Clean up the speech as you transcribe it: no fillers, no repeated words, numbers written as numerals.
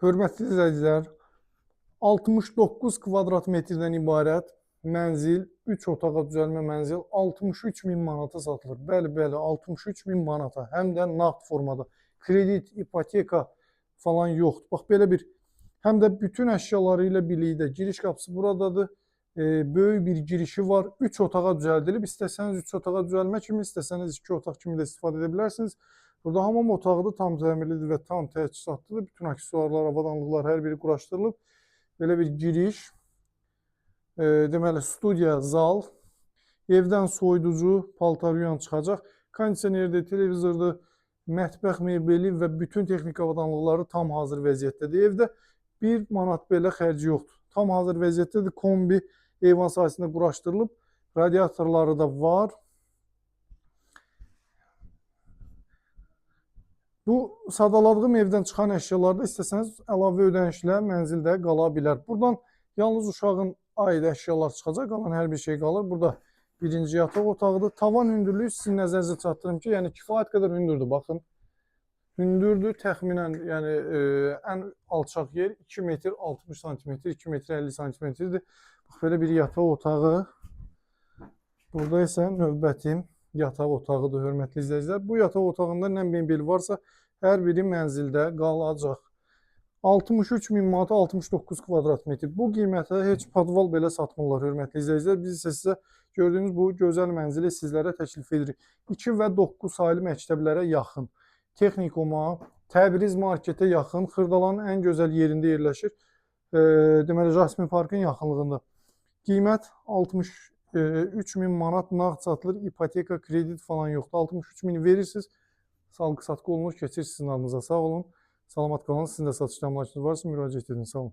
Hörmətli izləyicilər, 69 kvadrat metrdən ibarət mənzil, 3 otağa düzəlmə mənzil 63 min manata satılır. Bəli, 63 min manata. Həm də nağd formada. Kredit, ipoteka falan yoxdur. Bax, belə bir, həm də bütün əşyaları ilə birlikdə giriş qapısı buradadır. Böyük bir girişi var. 3 otağa düzəldilib. İstəsəniz 3 otağa düzəlmə kimi, istəsəniz 2 otaq kimi də istifadə edə bilərsiniz. Burada hamam otağı da tam təmirlidir və tam təchizatlıdır. Bütün aksesuarlar, avadanlıqlar hər biri quraşdırılıb. Belə bir giriş. Deməli, studiya, zal. Evdən soyuducu, paltaryan çıxacaq. Kondisionerdir, televizordur, mətbəx mebeli və bütün texnik avadanlıqları tam hazır vəziyyətdədir. Evdə 1 manat belə xərci yoxdur. Tam hazır vəziyyətdədir. Kombi eyvan sahəsində quraşdırılıb. Radiatorları da var. Bu sadaladığım evdən çıxan əşyalarda istəsəniz əlavə ödənişlə mənzildə qala bilər. Buradan yalnız uşağın aid əşyalar çıxacaq, qalan hər bir şey qalır. Burada birinci yataq otağıdır. Tavan hündürlüyü sizin nəzərinizə çatdırım ki, yəni kifayət qədər hündürdür. Baxın, hündürdür. Təxminən yəni ən alçaq yer 2 metr 60 santimetr, 2 metr 50 santimetrdir. Bax, belə bir yataq otağı. Burada isə növbəti yataq otağıdır, hörmətli izləyicilər. Bu yataq otağında nə mebel varsa, hər biri mənzildə qalacaq. 63 min manata 69 kvadrat metr. Bu qiymətə heç podval belə satmırlar, hörmətli izləyicilər. Biz isə sizə gördüyünüz bu gözəl mənzili sizlərə təklif edirik. 2 və 9 saylı məktəblərə yaxın, texnikuma, Təbriz marketə yaxın, Xırdalanın ən gözəl yerində yerləşir. Deməli, Jasmin Parkın yaxınlığında. Qiymət 63 min manat nağd satılır, ipoteka, kredit falan yoxdur. 63 min verirsiniz, salqı-satqı olunur, keçir sizin adınıza. Sağ olun, salamat qalın. Sizin də satış təminatınız varsa müraciət edin. Sağ olun.